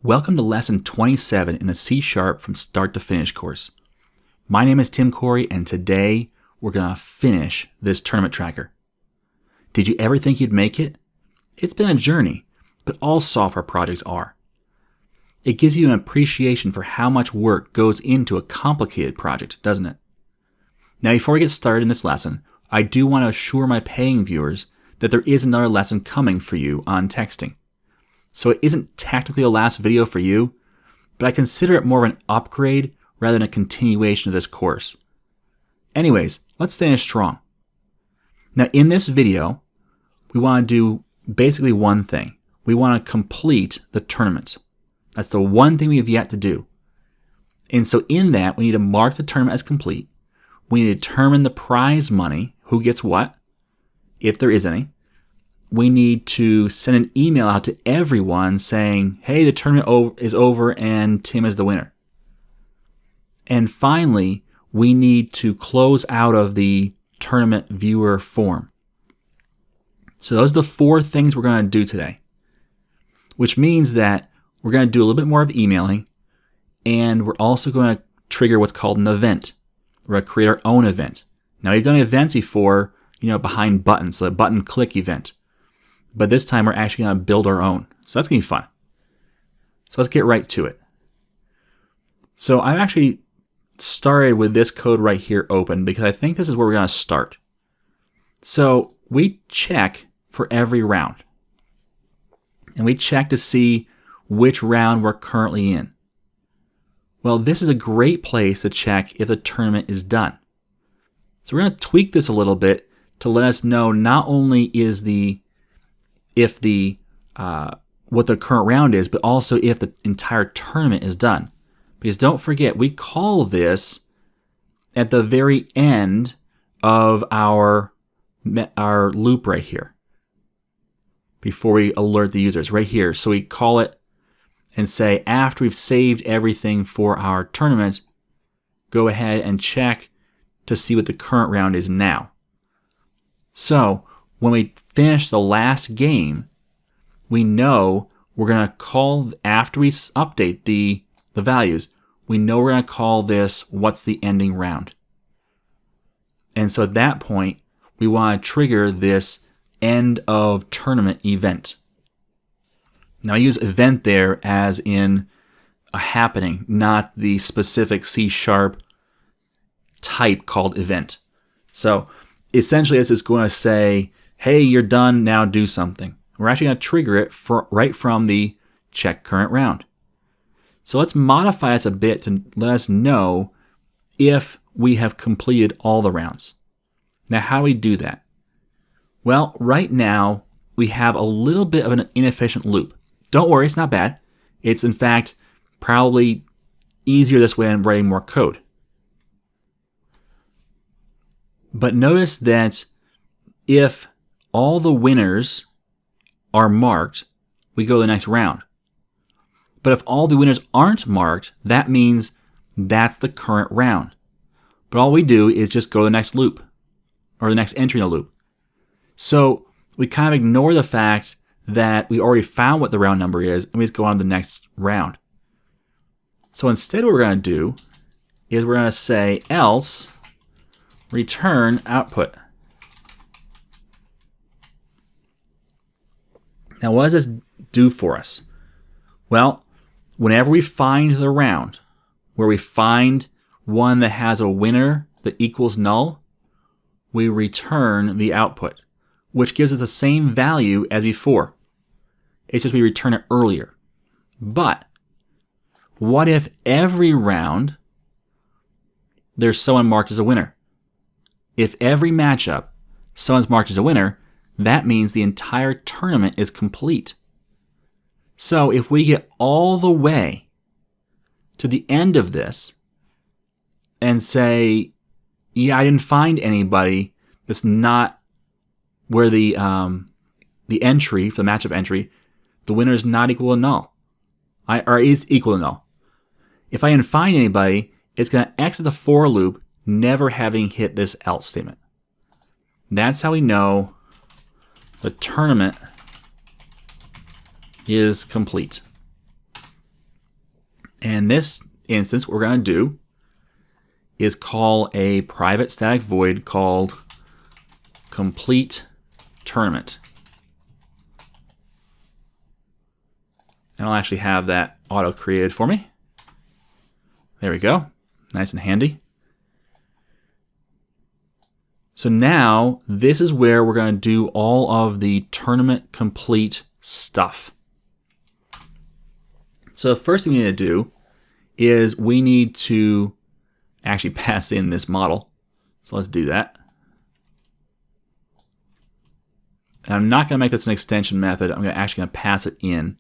Welcome to lesson 27 in the C# from start to finish course. My name is Tim Corey, and today we're going to finish this tournament tracker. Did you ever think you'd make it? It's been a journey, but all software projects are. It gives you an appreciation for how much work goes into a complicated project, doesn't it? Now, before we get started in this lesson, I do want to assure my paying viewers that there is another lesson coming for you on texting. So it isn't technically a last video for you, but I consider it more of an upgrade rather than a continuation of this course. Anyways, let's finish strong. Now in this video, we want to do basically one thing. We want to complete the tournament. That's the one thing we have yet to do. And so in that, we need to mark the tournament as complete. We need to determine the prize money, who gets what, if there is any. We need to send an email out to everyone saying, hey, the tournament is over and Tim is the winner. And finally, we need to close out of the tournament viewer form. So those are the four things we're going to do today, which means that we're going to do a little bit more of emailing, and we're also going to trigger what's called an event. We're going to create our own event. Now, we've done events before, behind buttons, so a button click event. But this time we're actually going to build our own. So that's going to be fun. So let's get right to it. So I've actually started with this code right here open because I think this is where we're going to start. So we check for every round. And we check to see which round we're currently in. Well, this is a great place to check if the tournament is done. So we're going to tweak this a little bit to let us know not only is what the current round is, but also if the entire tournament is done. Because don't forget, we call this at the very end of our loop right here. Before we alert the users, right here. So we call it and say, after we've saved everything for our tournament, go ahead and check to see what the current round is now. So when we finish the last game, we know we're going to call, after we update the values, we know we're going to call this what's the ending round. And so at that point, we want to trigger this end of tournament event. Now I use event there as in a happening, not the specific C# type called event. So essentially this is going to say, hey, you're done, now do something. We're actually going to trigger it right from the check current round. So let's modify this a bit to let us know if we have completed all the rounds. Now, how do we do that? Well, right now, we have a little bit of an inefficient loop. Don't worry, it's not bad. It's, in fact, probably easier this way than writing more code. But notice that if all the winners are marked, we go to the next round. But if all the winners aren't marked, that means that's the current round. But all we do is just go to the next loop, or the next entry in the loop. So we kind of ignore the fact that we already found what the round number is, and we just go on to the next round. So instead what we're going to do is we're going to say else return output. Now, what does this do for us? Well, whenever we find the round where we find one that has a winner that equals null, we return the output, which gives us the same value as before. It's just we return it earlier. But what if every round there's someone marked as a winner? If every matchup someone's marked as a winner, that means the entire tournament is complete. So if we get all the way to the end of this and say, yeah, I didn't find anybody that's not where the entry, for the matchup entry, the winner is not equal to null, or is equal to null. If I didn't find anybody, it's going to exit the for loop, never having hit this else statement. That's how we know the tournament is complete. And in this instance, what we're going to do is call a private static void called complete tournament. And I'll actually have that auto created for me. There we go. Nice and handy. So now this is where we're going to do all of the tournament complete stuff. So the first thing we need to do is we need to actually pass in this model. So let's do that. And I'm not going to make this an extension method. I'm actually going to pass it in.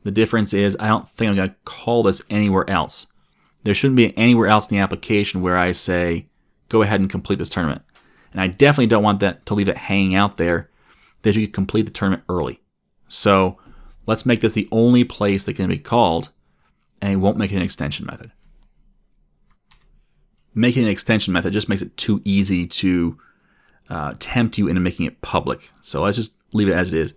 The difference is I don't think I'm going to call this anywhere else. There shouldn't be anywhere else in the application where I say, go ahead and complete this tournament. And I definitely don't want that to leave it hanging out there that you can complete the tournament early. So let's make this the only place that can be called, and it won't make it an extension method. Making an extension method just makes it too easy to tempt you into making it public. So let's just leave it as it is.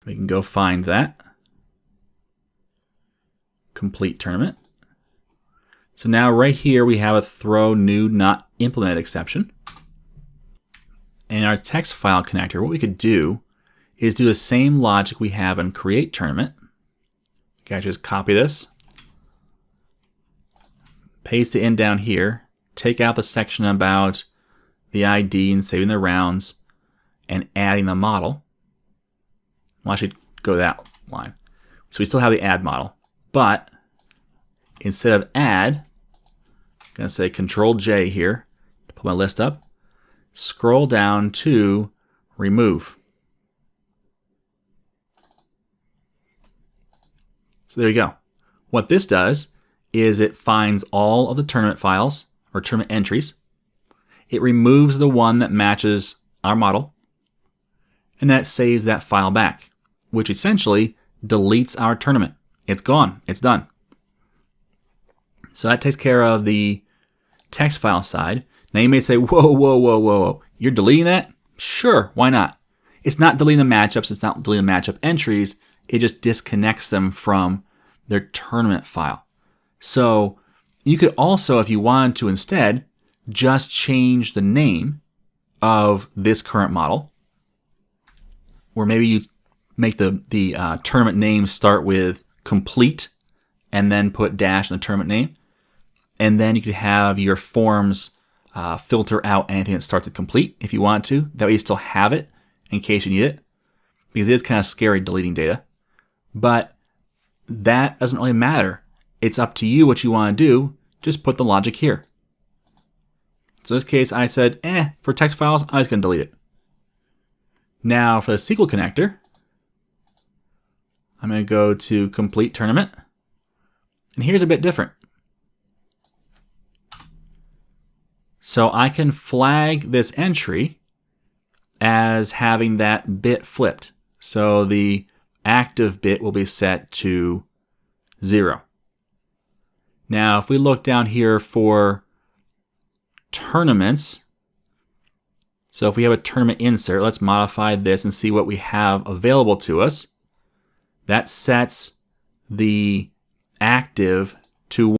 We can go find that. Complete tournament. So now right here we have a throw new not implemented exception. In our text file connector, what we could do is do the same logic we have in create tournament. You can just copy this, paste it in down here, take out the section about the ID and saving the rounds and adding the model. Well, I should go that line. So we still have the add model, but instead of add, I'm going to say Control J here to put my list up. Scroll down to remove. So there you go. What this does is it finds all of the tournament files or tournament entries. It removes the one that matches our model, and that saves that file back, which essentially deletes our tournament. It's gone. It's done. So that takes care of the text file side. Now you may say, whoa, whoa, whoa, whoa. You're deleting that? Sure, why not? It's not deleting the matchups. It's not deleting the matchup entries. It just disconnects them from their tournament file. So you could also, if you wanted to instead, just change the name of this current model. Or maybe you make the tournament name start with complete and then put dash in the tournament name. And then you could have your forms filter out anything that starts with complete if you want to. That way you still have it in case you need it. Because it is kind of scary deleting data. But that doesn't really matter. It's up to you what you want to do. Just put the logic here. So in this case, I said, for text files, I'm just going to delete it. Now for the SQL connector, I'm going to go to complete tournament. And here's a bit different. So I can flag this entry as having that bit flipped. So the active bit will be set to 0. Now, if we look down here for tournaments, so if we have a tournament insert, let's modify this and see what we have available to us. That sets the active to 1.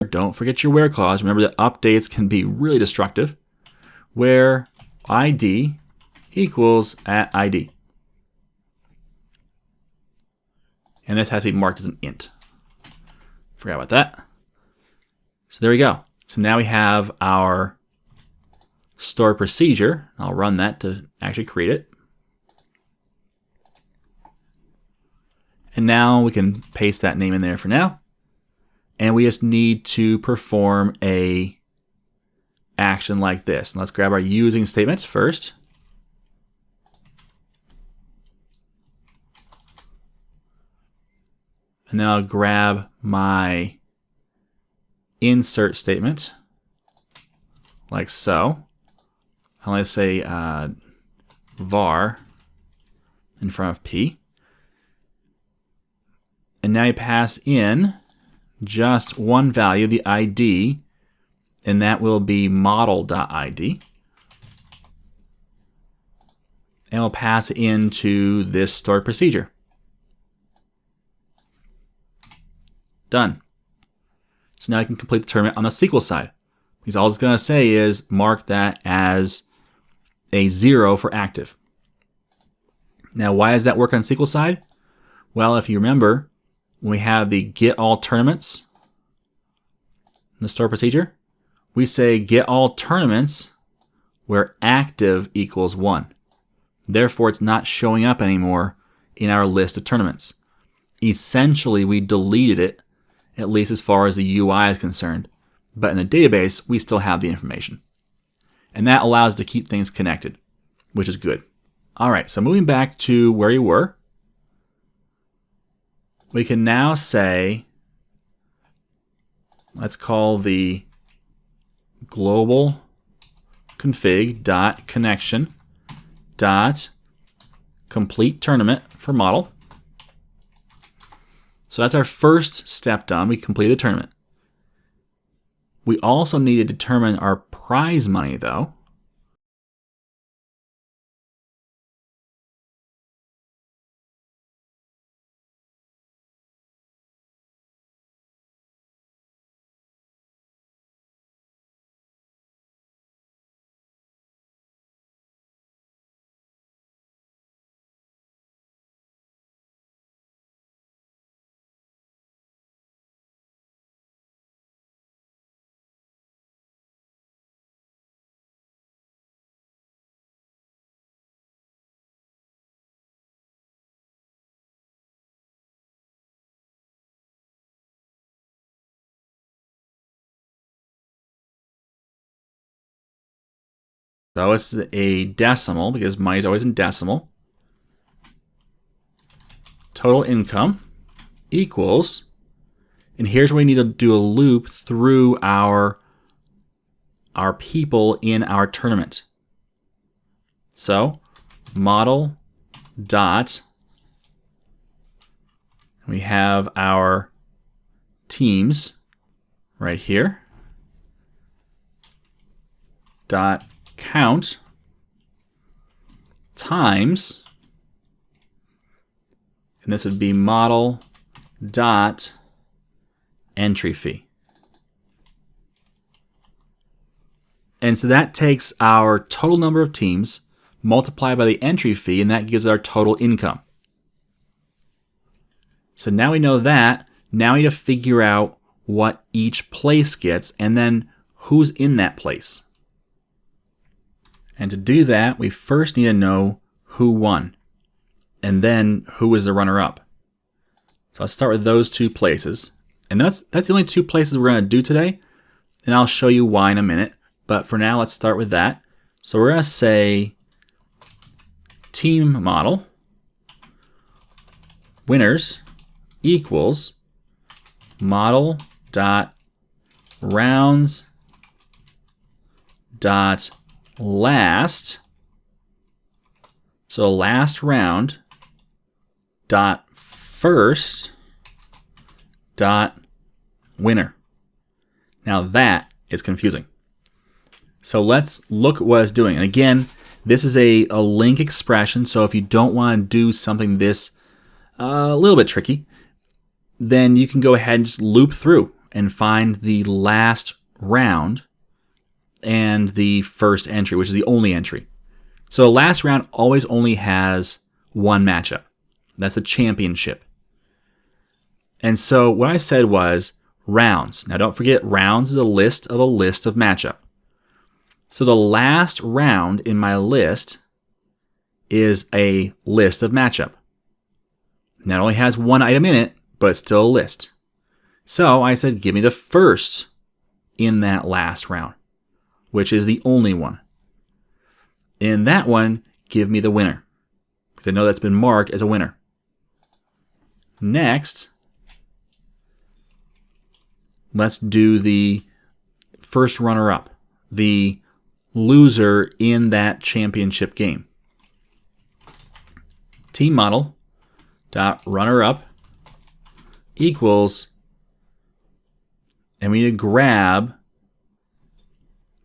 Don't forget your where clause. Remember that updates can be really destructive. Where ID equals at ID. And this has to be marked as an int. Forgot about that. So there we go. So now we have our store procedure. I'll run that to actually create it. And now we can paste that name in there for now. And we just need to perform a action like this. And let's grab our using statements first. And then I'll grab my insert statement, like so. I'll let's say var in front of p. And now you pass in just one value, the ID, and that will be model.id. And we'll pass it into this stored procedure. Done. So now I can complete the tournament on the SQL side. Because all it's going to say is mark that as a 0 for active. Now, why does that work on SQL side? Well, if you remember, when we have the get all tournaments in the store procedure, we say get all tournaments where active equals 1. Therefore, it's not showing up anymore in our list of tournaments. Essentially, we deleted it, at least as far as the UI is concerned. But in the database, we still have the information. And that allows us to keep things connected, which is good. All right, so moving back to where you were, we can now say, let's call the global config.connection.complete tournament for model. So that's our first step done. We completed the tournament. We also need to determine our prize money, though. So it's a decimal because money is always in decimal. Total income equals, and here's where we need to do a loop through our people in our tournament. So model dot, we have our teams right here, dot count times, and this would be model dot entry fee. And so that takes our total number of teams multiplied by the entry fee, and that gives our total income. So now we know that. Now we need to figure out what each place gets and then who's in that place. And to do that, we first need to know who won and then who was the runner-up. So let's start with those two places. And that's the only two places we're going to do today, and I'll show you why in a minute. But for now, let's start with that. So we're going to say team model winners equals model dot rounds dot last. So last round dot first dot winner. Now that is confusing. So let's look at what it's doing. And again, this is a link expression. So if you don't want to do something this a little bit tricky, then you can go ahead and just loop through and find the last round and the first entry, which is the only entry. So last round always only has one matchup. That's a championship. And so what I said was rounds. Now don't forget, rounds is a list of matchup. So the last round in my list is a list of matchup. Now it only has one item in it, but it's still a list. So I said, give me the first in that last round, which is the only one. In that one, give me the winner, because I know that's been marked as a winner. Next, let's do the first runner-up, the loser in that championship game. Team model dot runner-up equals, and we need to grab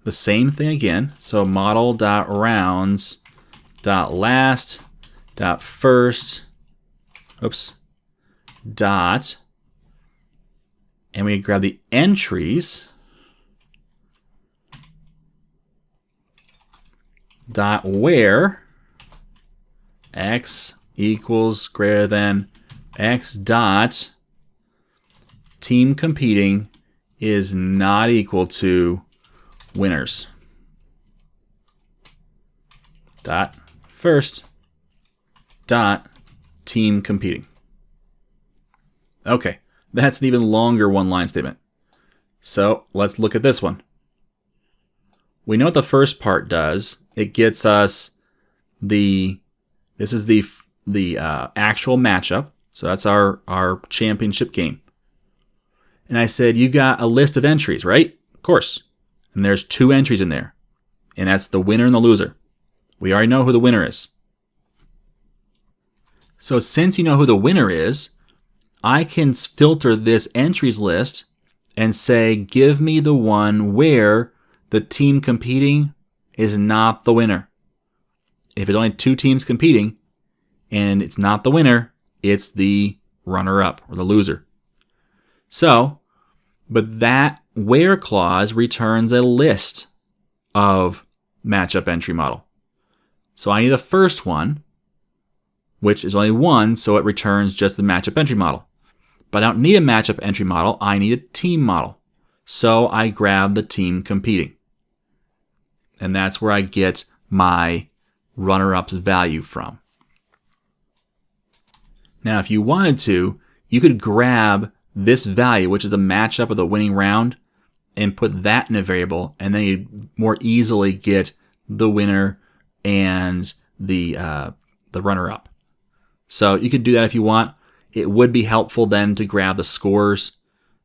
the same thing again. So model dot rounds dot last dot first dot, and we grab the entries dot where x equals greater than x dot team competing is not equal to winners dot first dot team competing. Okay, that's an even longer one-line statement. So let's look at this one. We know what the first part does. It gets us this is the actual matchup. So that's our championship game. And I said, you got a list of entries, right? Of course. And there's two entries in there. And that's the winner and the loser. We already know who the winner is. So since you know who the winner is, I can filter this entries list and say, give me the one where the team competing is not the winner. If there's only two teams competing and it's not the winner, it's the runner-up or the loser. So, but that where clause returns a list of matchup entry model. So I need the first one, which is only one, so it returns just the matchup entry model. But I don't need a matchup entry model, I need a team model. So I grab the team competing. And that's where I get my runner-up's value from. Now, if you wanted to, you could grab this value, which is the matchup of the winning round, and put that in a variable, and then you'd more easily get the winner and the runner-up. So you could do that if you want. It would be helpful then to grab the scores.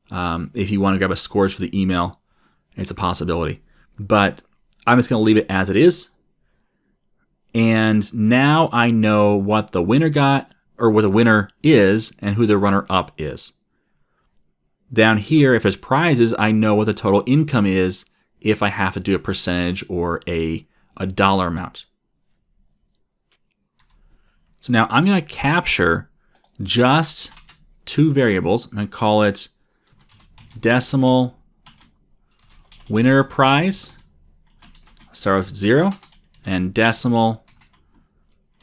If you want to grab the scores for the email, it's a possibility. But I'm just going to leave it as it is. And now I know what the winner got, or what the winner is, and who the runner-up is. Down here, if there's prizes, I know what the total income is if I have to do a percentage or a dollar amount. So now I'm going to capture just two variables. I'm going to call it decimal winner prize start with 0, and decimal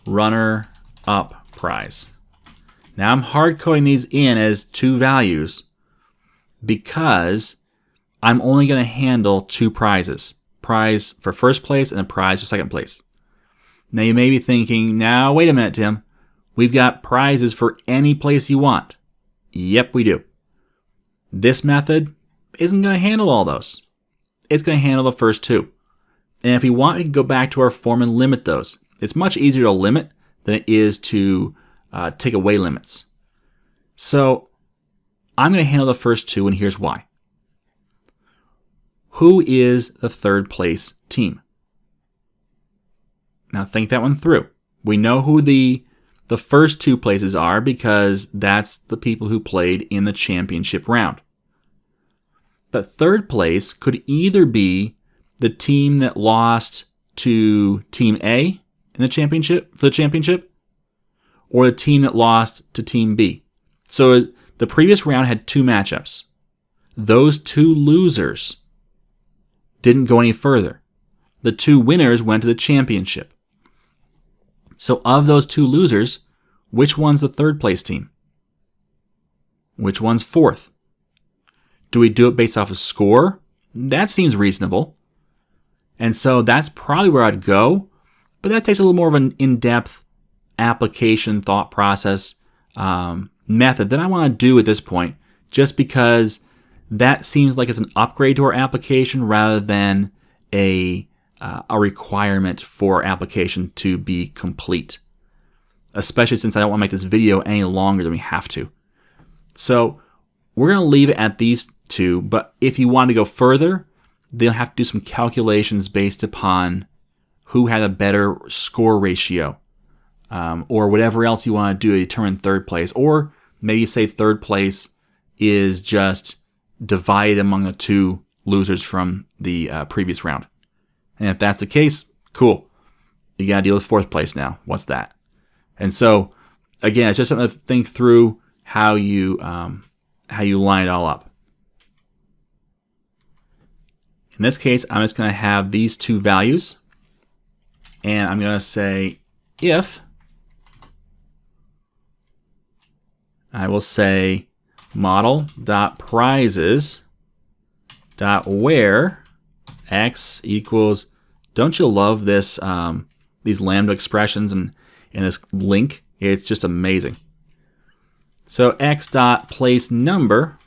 runner-up prize. Now I'm hard coding these in as 2 values because I'm only going to handle 2 prizes. Prize for first place and a prize for second place. Now you may be thinking, now wait a minute, Tim. We've got prizes for any place you want. Yep, we do. This method isn't going to handle all those. It's going to handle the first 2. And if we want, we can go back to our form and limit those. It's much easier to limit than it is to take away limits. So I'm going to handle the first 2, and here's why. Who is the third place team? Now think that one through. We know who the first 2 places are because that's the people who played in the championship round. But third place could either be the team that lost to Team A in the championship for the championship, or the team that lost to Team B. So the previous round had 2 matchups. Those 2 losers didn't go any further. The 2 winners went to the championship. So of those 2 losers, which one's the third place team? Which one's fourth? Do we do it based off of score? That seems reasonable. And so that's probably where I'd go, but that takes a little more of an in-depth application thought process method than I want to do at this point, just because that seems like it's an upgrade to our application rather than a requirement for our application to be complete, especially since I don't want to make this video any longer than we have to. So we're going to leave it at these 2, but if you want to go further, they'll have to do some calculations based upon who had a better score ratio, or whatever else you want to do to determine third place. Or maybe say third place is just divided among the 2 losers from the previous round. And if that's the case, cool. You got to deal with fourth place now. What's that? And so, again, it's just something to think through how you line it all up. In this case, I'm just going to have these 2 values, and I'm going to say if, I will say model.prizes.where x equals, don't you love this, these lambda expressions and this link? It's just amazing. So x.placeNumber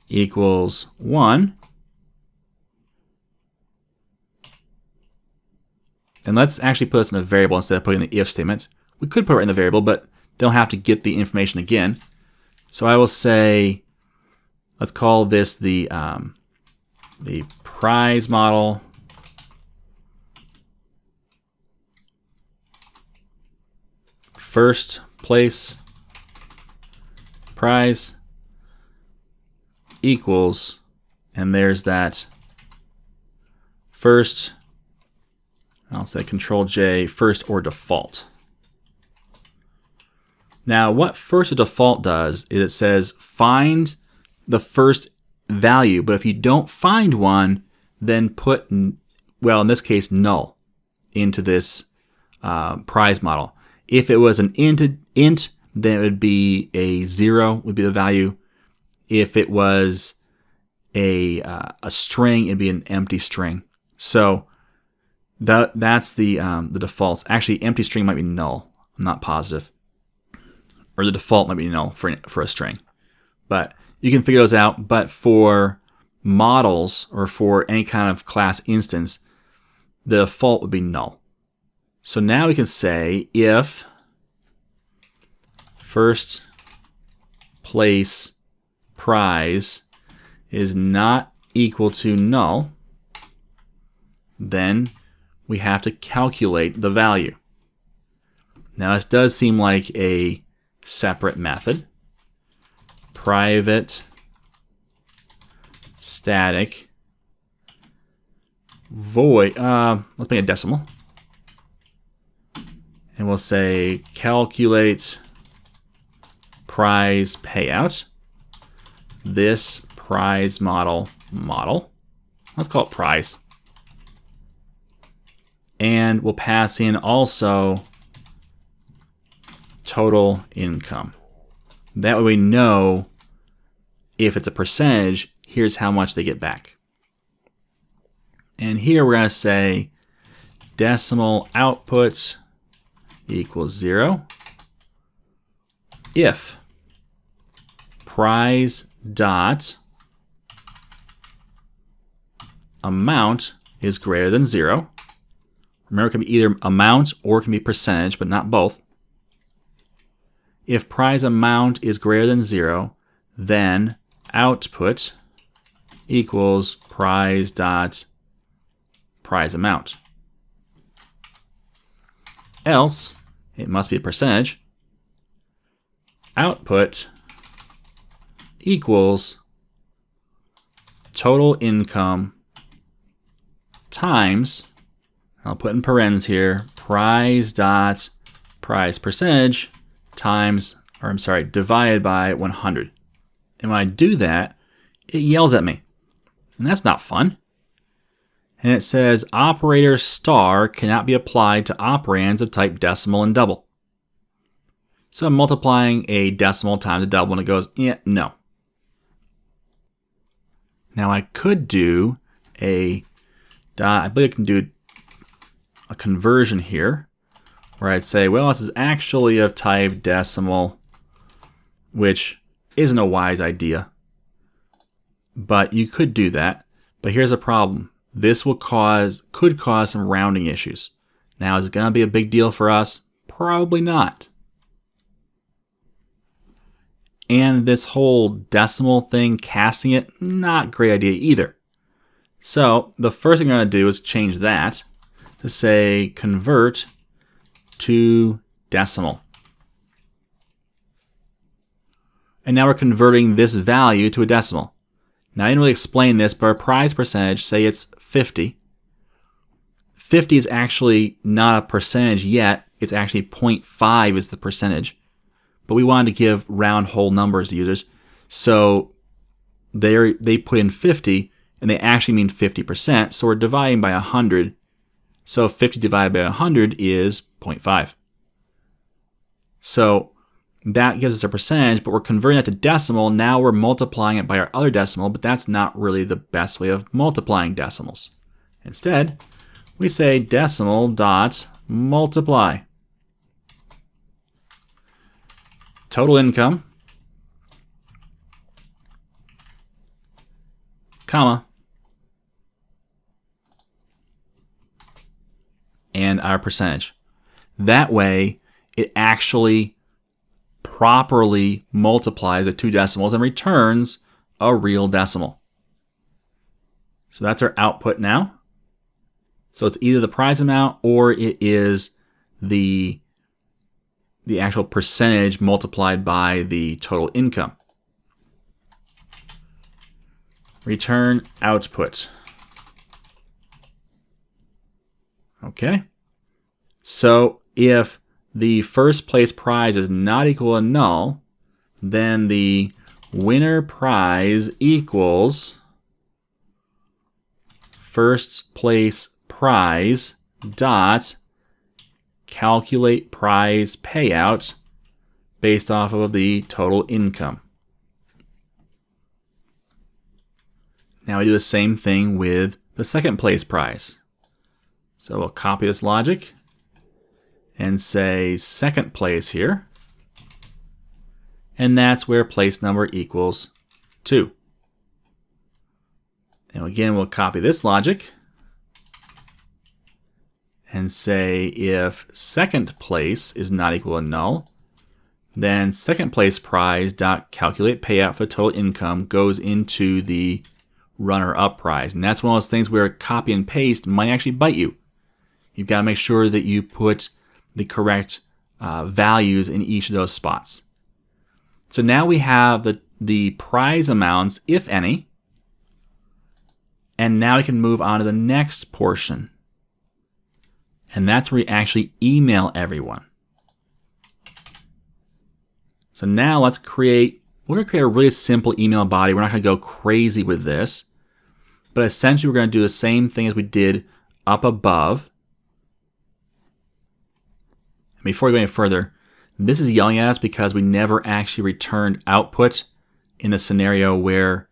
equals 1. And let's actually put this in a variable instead of putting the if statement. We could put it in the variable, but they'll have to get the information again. So I will say, let's call this the prize model first place prize equals, and there's that first, I'll say Control J, first or default. Now, what first or default does is it says find the first value, but if you don't find one, then put, well, in this case, null into this prize model. If it was an int, then it would be a 0 would be the value. If it was a string, it'd be an empty string. So that's the defaults. Actually, empty string might be null. I'm not positive. Or the default might be null for a string. But you can figure those out. But for models or for any kind of class instance, the default would be null. So now we can say if first place prize is not equal to null, then we have to calculate the value. Now this does seem like a separate method. Private static void, let's make a decimal. And we'll say calculate prize payout. This prize model. Let's call it prize. And we'll pass in also total income. That way we know if it's a percentage, here's how much they get back. And here we're going to say decimal output equals 0 if prize dot amount is greater than 0. Remember, it can be either amount or it can be percentage, but not both. If prize amount is greater than 0, then output equals prize dot prize amount. Else, it must be a percentage. Output equals total income times, I'll put in parens here, prize dot prize percentage times, or I'm sorry, divided by 100. And when I do that, it yells at me. And that's not fun. And it says operator star cannot be applied to operands of type decimal and double. So I'm multiplying a decimal times a double and it goes, yeah, no. Now I could do I believe I can do a conversion here where I'd say, well, this is actually of type decimal, which isn't a wise idea. But you could do that. But here's a problem. This could cause some rounding issues. Now, is it going to be a big deal for us? Probably not. And this whole decimal thing, casting it, not a great idea either. So the first thing I'm going to do is change that to say convert to decimal. And now we're converting this value to a decimal. Now I didn't really explain this, but our prize percentage, say it's 50. 50 is actually not a percentage yet. It's actually 0.5 is the percentage. But we wanted to give round whole numbers to users. So they put in 50, and they actually mean 50%. So we're dividing by 100. So 50 divided by 100 is 0.5. So that gives us a percentage, but we're converting that to decimal. Now we're multiplying it by our other decimal, but that's not really the best way of multiplying decimals. Instead, we say decimal dot multiply. Total income, comma, and our percentage. That way, it actually properly multiplies the two decimals and returns a real decimal. So that's our output now. So it's either the prize amount or it is the actual percentage multiplied by the total income. Return output. Okay. So if the first place prize is not equal to null, then the winner prize equals first place prize dot calculate prize payout based off of the total income. Now we do the same thing with the second place prize. So we'll copy this logic and say second place here. And that's where place number equals 2. And again, we'll copy this logic and say if second place is not equal to null, then second place prize dot calculate payout for total income goes into the runner-up prize. And that's one of those things where copy and paste might actually bite you. You've got to make sure that you put the correct values in each of those spots. So now we have the prize amounts, if any, and now we can move on to the next portion. And that's where we actually email everyone. So now we're going to create a really simple email body. We're not going to go crazy with this, but essentially we're going to do the same thing as we did up above. Before we go any further, this is yelling at us because we never actually returned output in the scenario where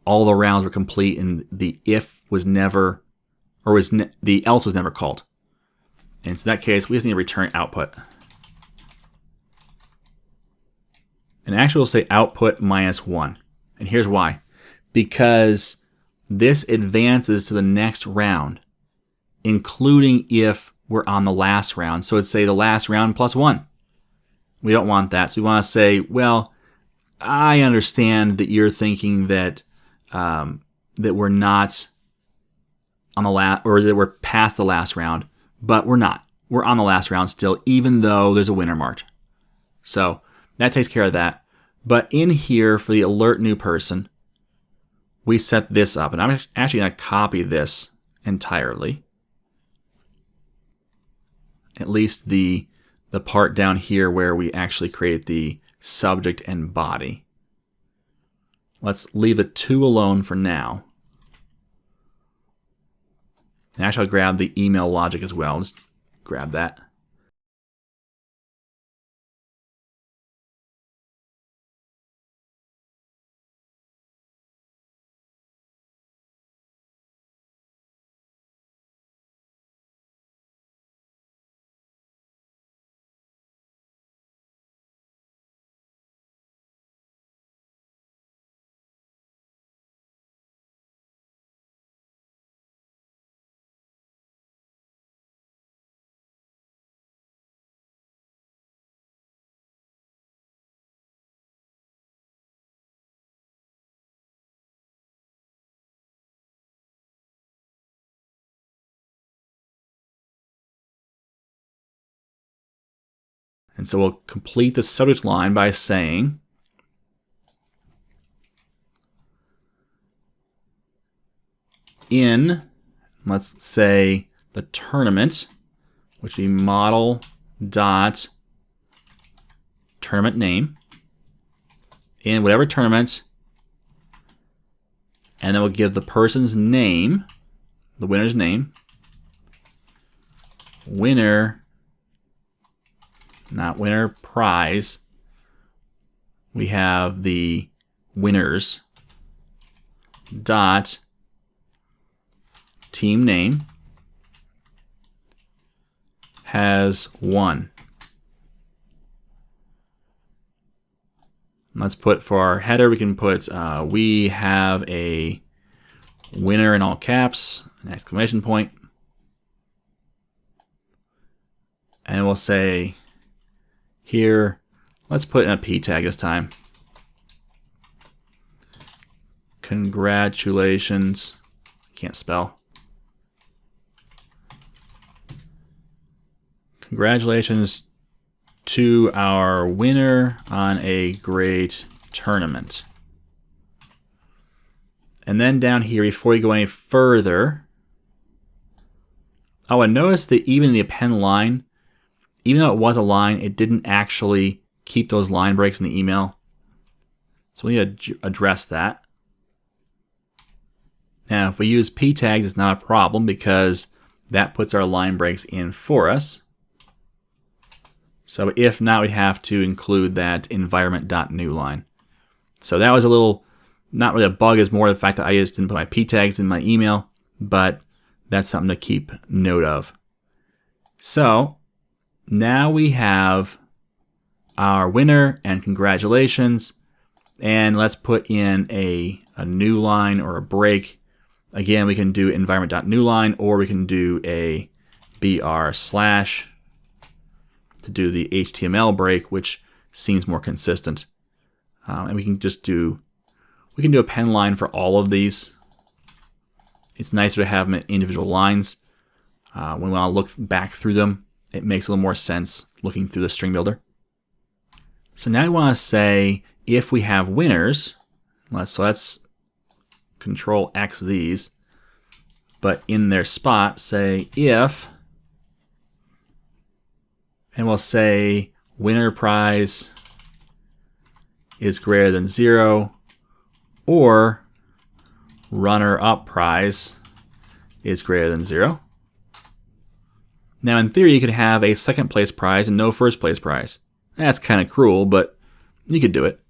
all the rounds were complete and the if was never, or the else was never called. And so in that case, we just need to return output. And actually we'll say output -1. And here's why. Because this advances to the next round, including if we're on the last round. So it'd say the last round +1. We don't want that. So we want to say, well, I understand that you're thinking that that we're not on the last, or that we're past the last round, but we're not. We're on the last round still, even though there's a winner marked. So that takes care of that. But in here for the alert new person, we set this up. And I'm actually going to copy this entirely. At least the part down here where we actually create the subject and body. Let's leave the 2 alone for now. And actually I'll grab the email logic as well. Just grab that. And so we'll complete the subject line by saying in, let's say, the tournament, which would be model dot tournament name, in whatever tournament, and then we'll give the person's name, the winner's name, winner, not winner prize. We have the winners dot team name has won. Let's put for our header, we can put we have a winner in all caps, an exclamation point. And we'll say here, let's put in a P tag this time. Congratulations. Can't spell. Congratulations to our winner on a great tournament. And then down here, before we go any further, oh, and notice that even the append line, even though it was a line, it didn't actually keep those line breaks in the email. So we need to address that. Now, if we use P tags, it's not a problem because that puts our line breaks in for us. So if not, we'd have to include that environment.new line. So that was a little, not really a bug, is more the fact that I just didn't put my P tags in my email, but that's something to keep note of. So now we have our winner and congratulations, and let's put in a new line or a break. Again, we can do environment.newline, or we can do a br/ to do the HTML break, which seems more consistent. And we can do a pen line for all of these. It's nicer to have them in individual lines. When we want to look back through them, it makes a little more sense looking through the string builder. So now we want to say if we have winners, let's Control X these, but in their spot say if, and we'll say winner prize is greater than 0, or runner-up prize is greater than 0. Now, in theory, you could have a second place prize and no first place prize. That's kind of cruel, but you could do it.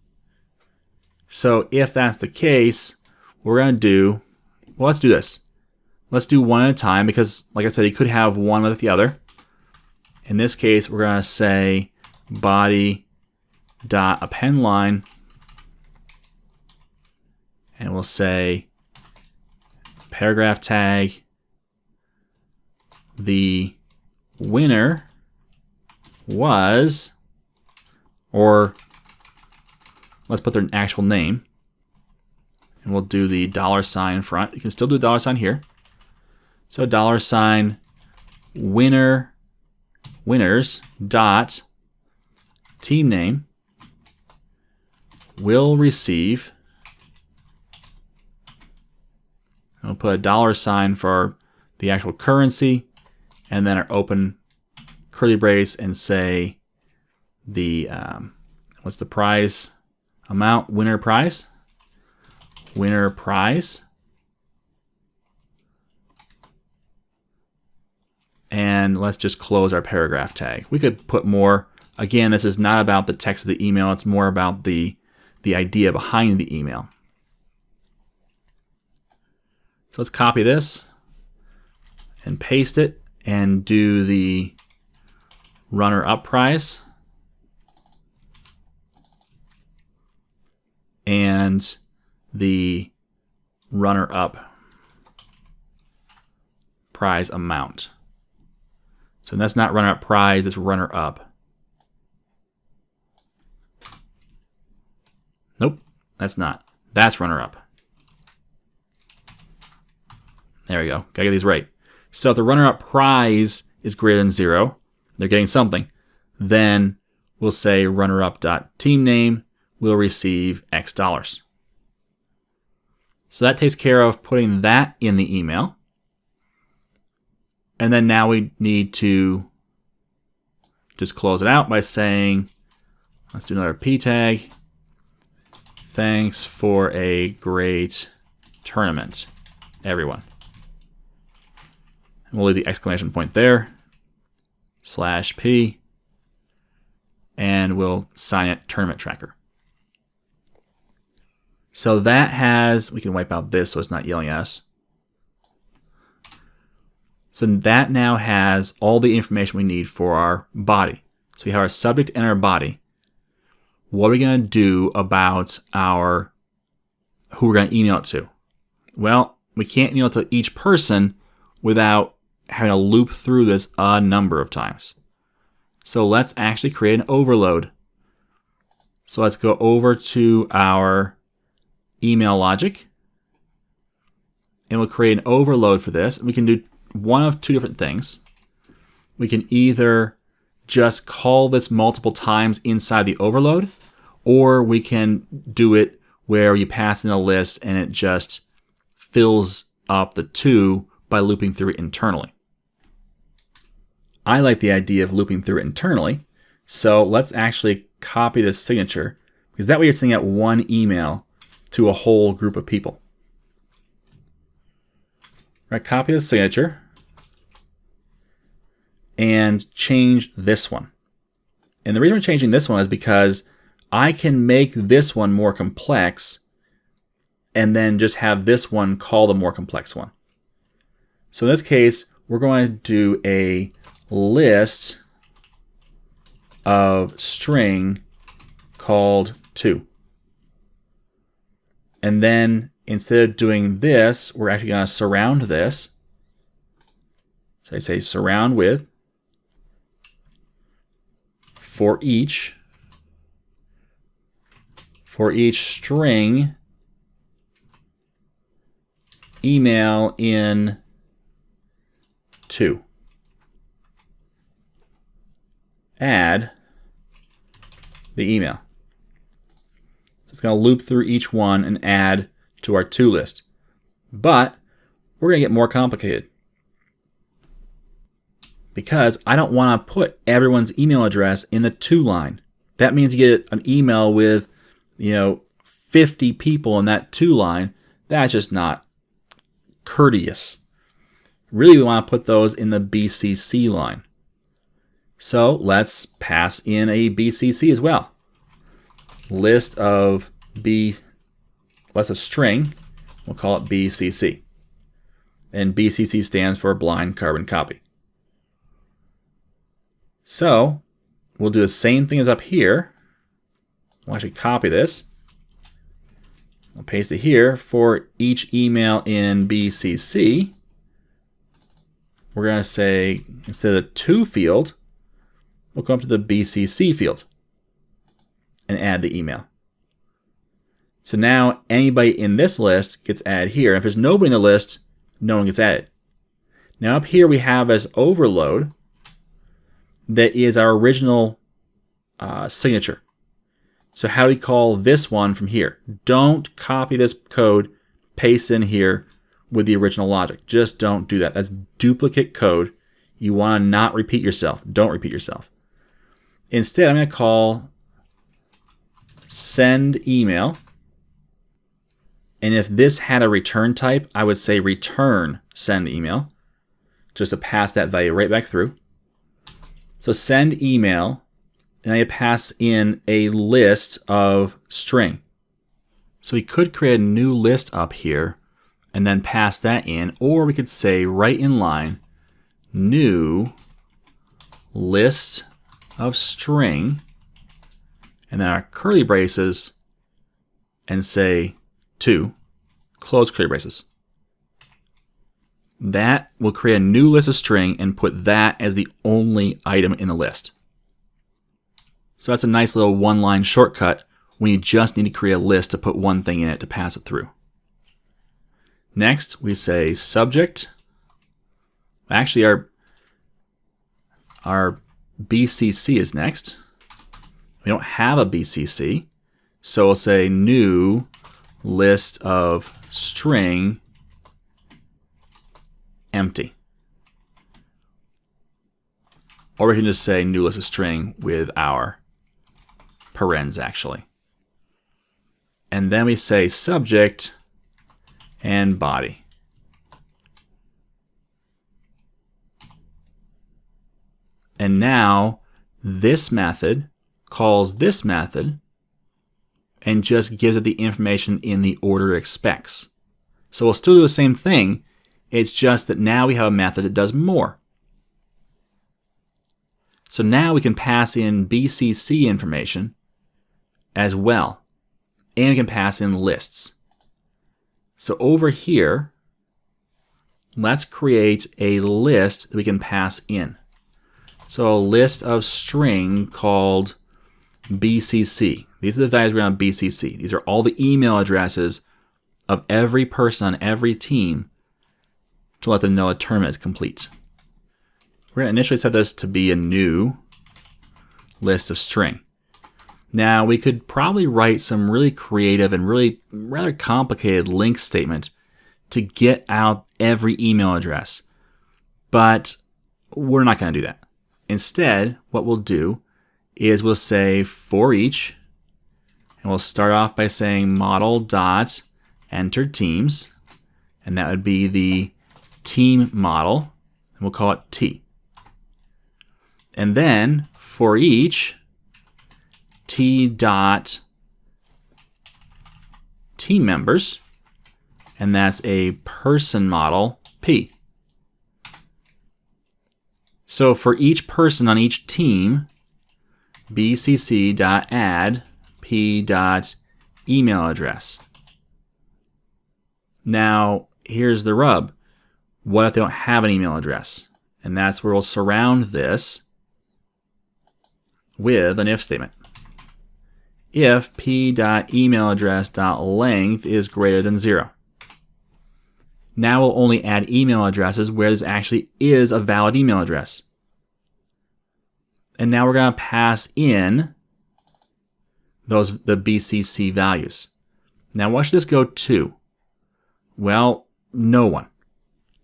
So if that's the case, what we're going to do, well, let's do this. Let's do one at a time because, like I said, you could have one with the other. In this case, we're going to say body.append line, and we'll say paragraph tag, the winner was, or let's put their actual name, and we'll do the $sign in front. You can still do a $sign here. So $winner, winners dot team name will receive, and we'll put a $sign for the actual currency, and then our open curly brace and say the what's the prize amount? Winner prize. Winner prize. And let's just close our paragraph tag. We could put more. Again, this is not about the text of the email. It's more about the idea behind the email. So let's copy this and paste it and do the runner-up prize. And the runner-up prize amount. So that's not runner-up prize, it's runner-up. Nope, that's not. That's runner-up. There we go. Gotta get these right. So if the runner-up prize is greater than 0, they're getting something, then we'll say runner-up.teamName will receive X dollars. So that takes care of putting that in the email. And then now we need to just close it out by saying, let's do another P tag. Thanks for a great tournament, everyone. And we'll leave the exclamation point there, /P, and we'll sign it tournament tracker. So that has, we can wipe out this so it's not yelling at us. So that now has all the information we need for our body. So we have our subject and our body. What are we going to do about who we're going to email it to? Well, we can't email it to each person without having to loop through this a number of times. So let's actually create an overload. So let's go over to our email logic, and we'll create an overload for this. We can do one of two different things. We can either just call this multiple times inside the overload, or we can do it where you pass in a list and it just fills up the 2 by looping through it internally. I like the idea of looping through it internally, so let's actually copy this signature, because that way you're sending out one email to a whole group of people. Right, copy the signature and change this one. And the reason we're changing this one is because I can make this one more complex and then just have this one call the more complex one. So in this case, we're going to do a list of string called 2. And then instead of doing this, we're actually going to surround this. So I say surround with for each string email in 2. Add the email. So it's going to loop through each one and add to our to list. But we're going to get more complicated, because I don't want to put everyone's email address in the to line. That means you get an email with, 50 people in that to line. That's just not courteous. Really, we want to put those in the BCC line. So let's pass in a BCC as well. List of string, we'll call it BCC. And BCC stands for blind carbon copy. So we'll do the same thing as up here. We'll actually copy this. I'll paste it here. For each email in BCC, we're going to say, instead of the to field, we'll come up to the BCC field and add the email. So now anybody in this list gets added here. If there's nobody in the list, no one gets added. Now up here we have as overload that is our original signature. So how do we call this one from here? Don't copy this code, paste in here with the original logic. Just don't do that. That's duplicate code. You want to not repeat yourself. Don't repeat yourself. Instead, I'm going to call send email. And if this had a return type, I would say return send email, just to pass that value right back through. So send email, and I pass in a list of string. So we could create a new list up here and then pass that in, or we could say right in line, new list of string, and then our curly braces, and say to, close curly braces. That will create a new list of string and put that as the only item in the list. So that's a nice little one-line shortcut when you just need to create a list to put one thing in it to pass it through. Next, we say subject. Actually, our BCC is next. We don't have a BCC, so we'll say new list of string empty. Or we can just say new list of string with our parens actually. And then we say subject and body. And now this method calls this method and just gives it the information in the order it expects. So we'll still do the same thing. It's just that now we have a method that does more. So now we can pass in BCC information as well. And we can pass in lists. So over here, let's create a list that we can pass in. So a list of string called BCC. These are the values around BCC. These are all the email addresses of every person on every team to let them know a tournament is complete. We're going to initially set this to be a new list of string. Now we could probably write some really creative and really rather complicated link statement to get out every email address, but we're not going to do that. Instead, what we'll do is we'll say for each, and we'll start off by saying model.enter teams, and that would be the team model, and we'll call it T. And then for each, T.team members, and that's a person model P. So for each person on each team, bcc.add p.email address. Now, here's the rub. What if they don't have an email address? And that's where we'll surround this with an if statement. If p.emailaddress.length is greater than 0. Now we'll only add email addresses where there actually is a valid email address. And now we're going to pass in the BCC values. Now what should this go to? Well, no one.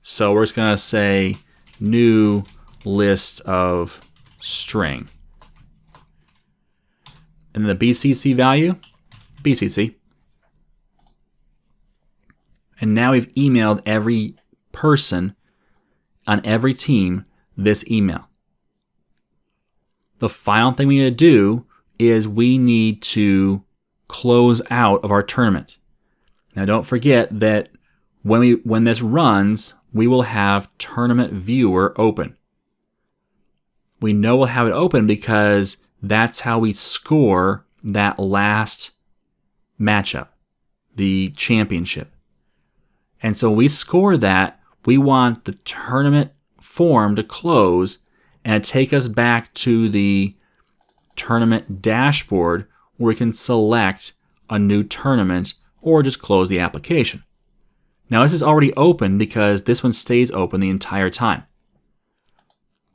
So we're just going to say new list of string. And the BCC value, BCC. And now we've emailed every person on every team this email. The final thing we need to do is we need to close out of our tournament. Now don't forget that when this runs, we will have Tournament Viewer open. We know we'll have it open because that's how we score that last matchup, the championship. And so when we score that, we want the tournament form to close and take us back to the tournament dashboard where we can select a new tournament or just close the application. Now this is already open because this one stays open the entire time.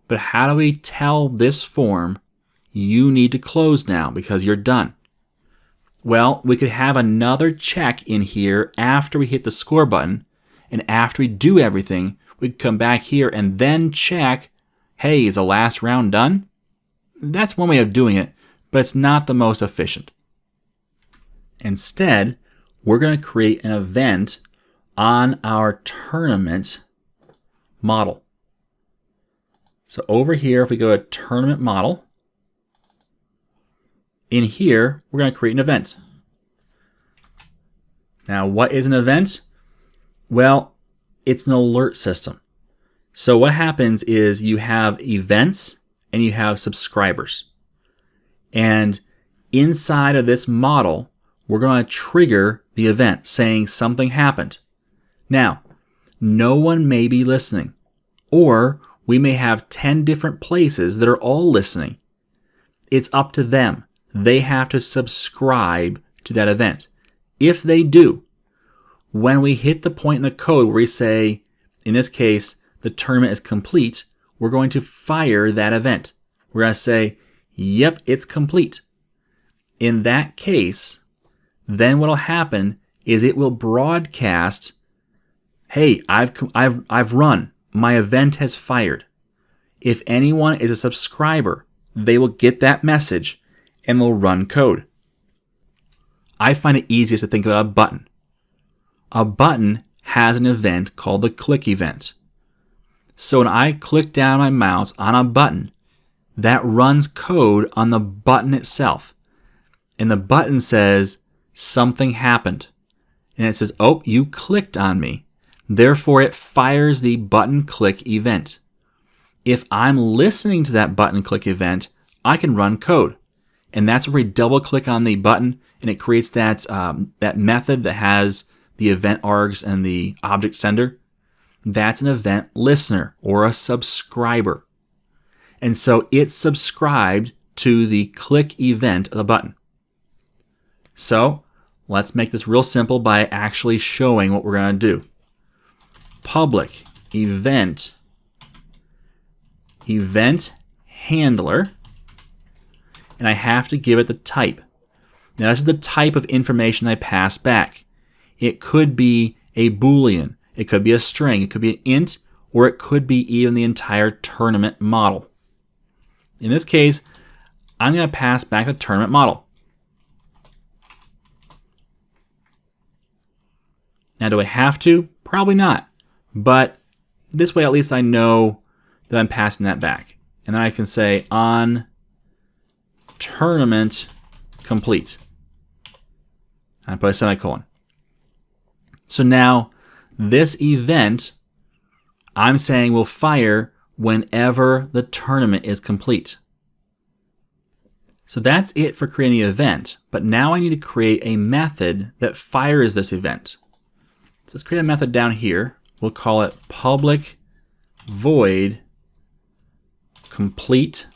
But how do we tell this form you need to close now because you're done? Well, we could have another check in here after we hit the score button, and after we do everything, we can come back here and then check, hey, is the last round done? That's one way of doing it, but it's not the most efficient. Instead, we're going to create an event on our tournament model. So over here, if we go to tournament model, in here, we're going to create an event. Now, what is an event? Well, it's an alert system. So what happens is you have events and you have subscribers. And inside of this model, we're going to trigger the event saying something happened. Now, no one may be listening, or we may have 10 different places that are all listening. It's up to them. They have to subscribe to that event. If they do, when we hit the point in the code where we say, in this case, the tournament is complete, we're going to fire that event. We're going to say, yep, it's complete. In that case, then what will happen is it will broadcast, hey, I've run. My event has fired. If anyone is a subscriber, they will get that message and they'll run code. I find it easiest to think about a button. A button has an event called the click event. So when I click down my mouse on a button, that runs code on the button itself. And the button says, something happened. And it says, oh, you clicked on me. Therefore, it fires the button click event. If I'm listening to that button click event, I can run code. And that's where we double click on the button and it creates that method that has the event args and the object sender. That's an event listener or a subscriber. And so it's subscribed to the click event of the button. So let's make this real simple by actually showing what we're going to do. Public event handler, and I have to give it the type. Now this is the type of information I pass back. It could be a Boolean, it could be a string, it could be an int, or it could be even the entire tournament model. In this case, I'm going to pass back the tournament model. Now do I have to? Probably not. But this way at least I know that I'm passing that back. And then I can say on tournament complete. And I put a semicolon. So now this event I'm saying will fire whenever the tournament is complete. So that's it for creating the event. But now I need to create a method that fires this event. So let's create a method down here. We'll call it public void complete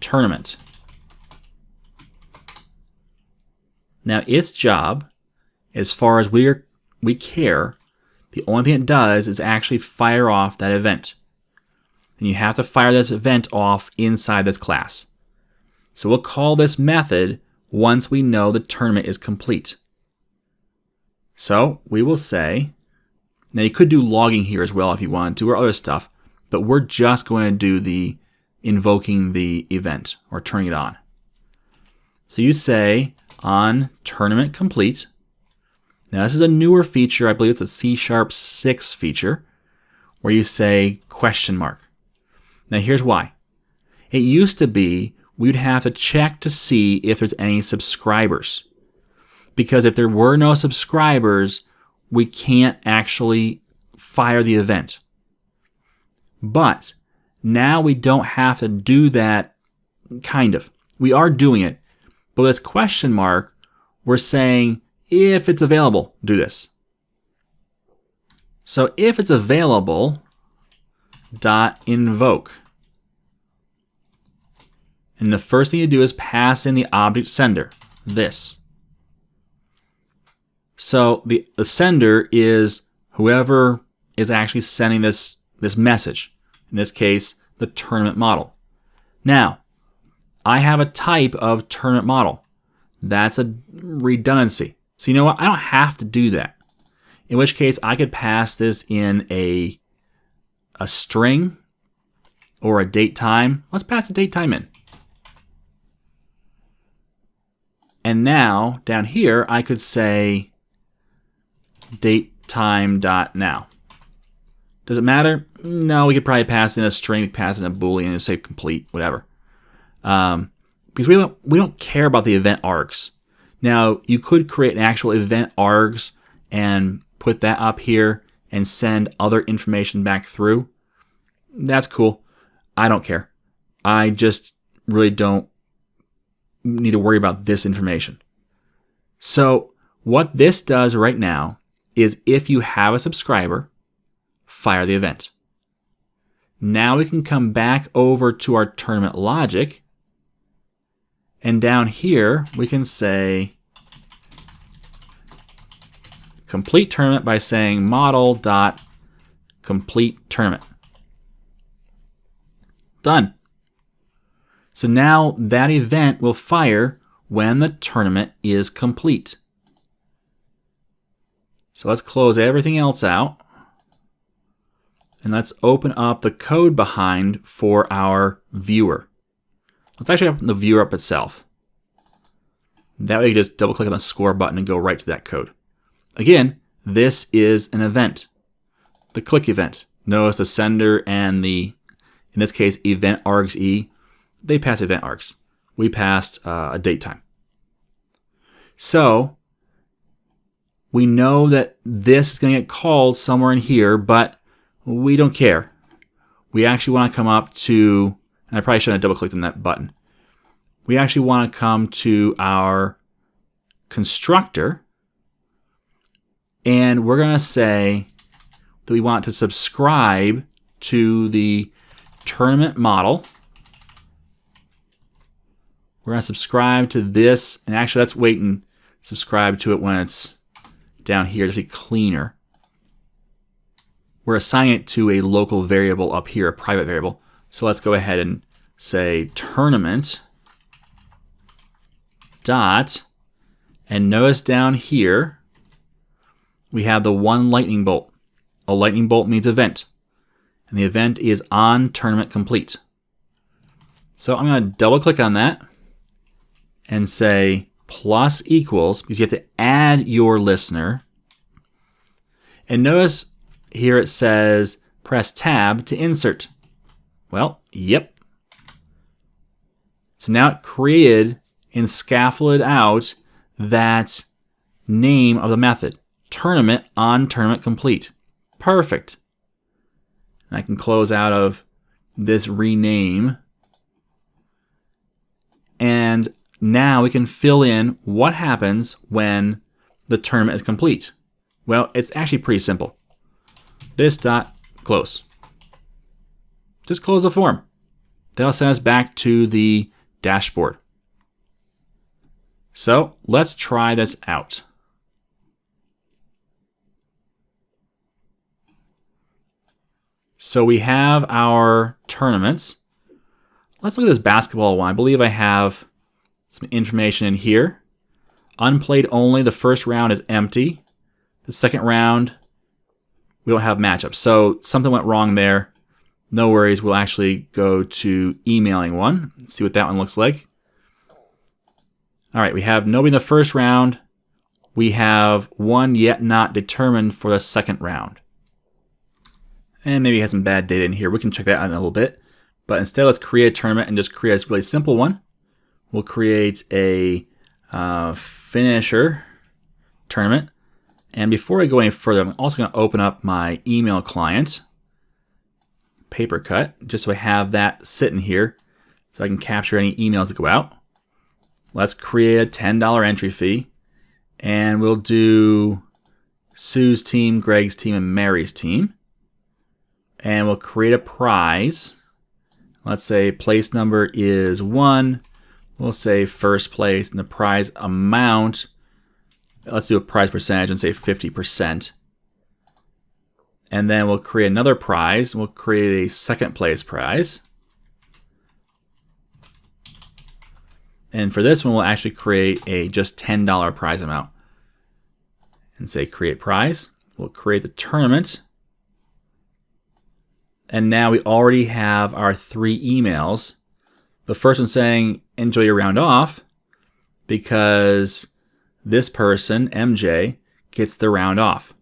tournament. Now its job, as far as we care, the only thing it does is actually fire off that event. And you have to fire this event off inside this class. So we'll call this method once we know the tournament is complete. So we will say, now you could do logging here as well if you wanted to, or other stuff, but we're just going to do the invoking the event or turning it on. So you say on tournament complete. Now this is a newer feature. I believe it's a C# 6 feature where you say question mark. Now here's why. It used to be we'd have to check to see if there's any subscribers. Because if there were no subscribers, we can't actually fire the event. But now we don't have to do that, kind of. We are doing it, but with this question mark, we're saying if it's available, do this. So if it's available, dot invoke. And the first thing you do is pass in the object sender, this. So the sender is whoever is actually sending this message. In this case, the tournament model. Now, I have a type of tournament model. That's a redundancy. So you know what? I don't have to do that. In which case, I could pass this in a string or a date time. Let's pass a date time in. And now, down here, I could say date time dot now. Does it matter? No, we could probably pass in a string, pass in a boolean, and say complete, whatever. Because we don't care about the event args. Now, you could create an actual event args and put that up here and send other information back through. That's cool. I don't care. I just really don't need to worry about this information. So what this does right now is if you have a subscriber, fire the event. Now we can come back over to our tournament logic. And down here, we can say complete tournament by saying model.complete tournament. Done. So now that event will fire when the tournament is complete. So let's close everything else out. And let's open up the code behind for our viewer. Let's actually open the viewer up itself. That way you just double click on the score button and go right to that code. Again, this is an event. The click event. Notice the sender and the, in this case, event args E, they pass event args. We passed a date time. So we know that this is going to get called somewhere in here, but we don't care. We actually want to come up to, and I probably shouldn't have double clicked on that button. We actually want to come to our constructor, and we're going to say that we want to subscribe to the tournament model. We're going to subscribe to this, and actually let's wait and subscribe to it when it's down here to be cleaner. We're assigning it to a local variable up here, a private variable. So let's go ahead and say tournament dot, and notice down here we have the one lightning bolt. A lightning bolt means event, and the event is on tournament complete. So I'm going to double click on that and say plus equals, because you have to add your listener. And notice here it says press tab to insert. Well, yep. So now it created and scaffolded out that name of the method. Tournament on tournament complete. Perfect. And I can close out of this rename. And now we can fill in what happens when the tournament is complete. Well, it's actually pretty simple. This dot close. Just close the form. That'll send us back to the dashboard. So let's try this out. So we have our tournaments. Let's look at this basketball one. I believe I have some information in here. Unplayed only. The first round is empty. The second round, we don't have matchups. So something went wrong there. No worries. We'll actually go to emailing one. Let's see what that one looks like. All right, we have nobody in the first round. We have one yet not determined for the second round. And maybe it has some bad data in here. We can check that out in a little bit. But instead, let's create a tournament and just create a really simple one. We'll create a finisher tournament. And before I go any further, I'm also going to open up my email client, Papercut, just so I have that sitting here so I can capture any emails that go out. Let's create a $10 entry fee. And we'll do Sue's team, Greg's team, and Mary's team. And we'll create a prize. Let's say place number is 1. We'll say first place, and the prize amount, let's do a prize percentage and say 50%. And then we'll create another prize. We'll create a second place prize. And for this one, we'll actually create a just $10 prize amount. And say create prize. We'll create the tournament. And now we already have our 3 emails. The first one saying, enjoy your round off, because this person, MJ, gets the round off.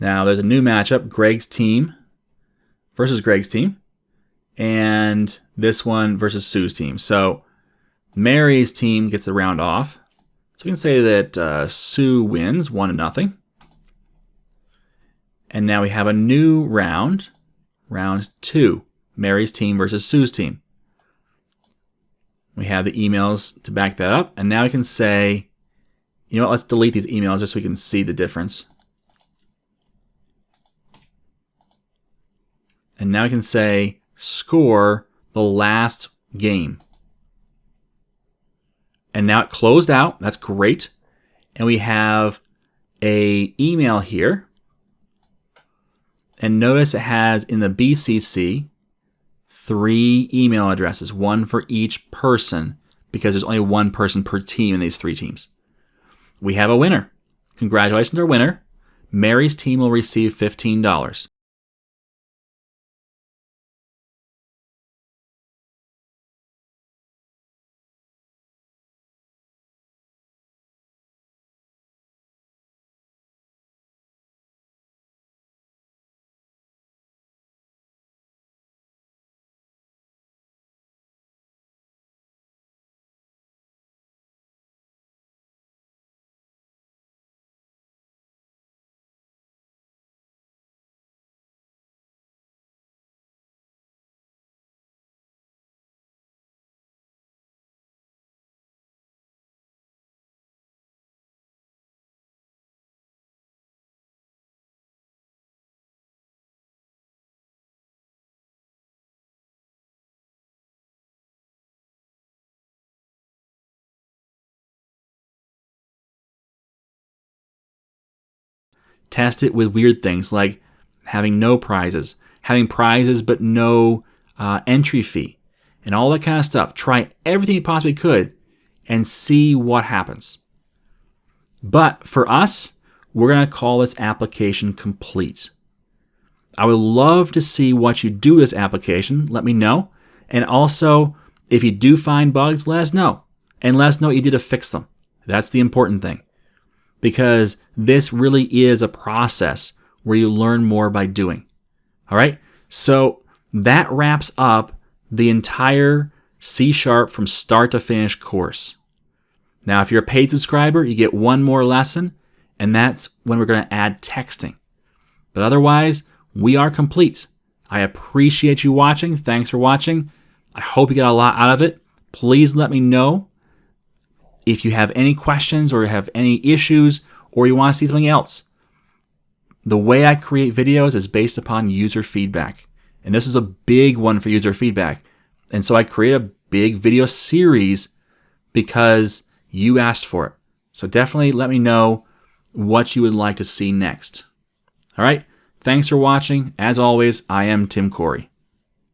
Now there's a new matchup, Greg's team versus Greg's team, and this one versus Sue's team. So Mary's team gets the round off. So we can say that Sue wins 1-0. And now we have a new round, round 2, Mary's team versus Sue's team. We have the emails to back that up. And now we can say, you know what, let's delete these emails just so we can see the difference. And now we can say, score the last game. And now it closed out. That's great. And we have an email here. And notice it has in the BCC 3 email addresses, 1 for each person, because there's only 1 person per team in these 3 teams. We have a winner. Congratulations to our winner. Mary's team will receive $15. Test it with weird things like having no prizes, having prizes but no entry fee, and all that kind of stuff. Try everything you possibly could and see what happens. But for us, we're going to call this application complete. I would love to see what you do with this application. Let me know. And also, if you do find bugs, let us know. And let us know what you did to fix them. That's the important thing. Because this really is a process where you learn more by doing. All right? So that wraps up the entire C# from start to finish course. Now, if you're a paid subscriber, you get one more lesson, and that's when we're going to add texting. But otherwise, we are complete. I appreciate you watching. Thanks for watching. I hope you got a lot out of it. Please let me know if you have any questions or have any issues or you want to see something else. The way I create videos is based upon user feedback. And this is a big one for user feedback. And so I create a big video series because you asked for it. So definitely let me know what you would like to see next. All right. Thanks for watching. As always, I am Tim Corey.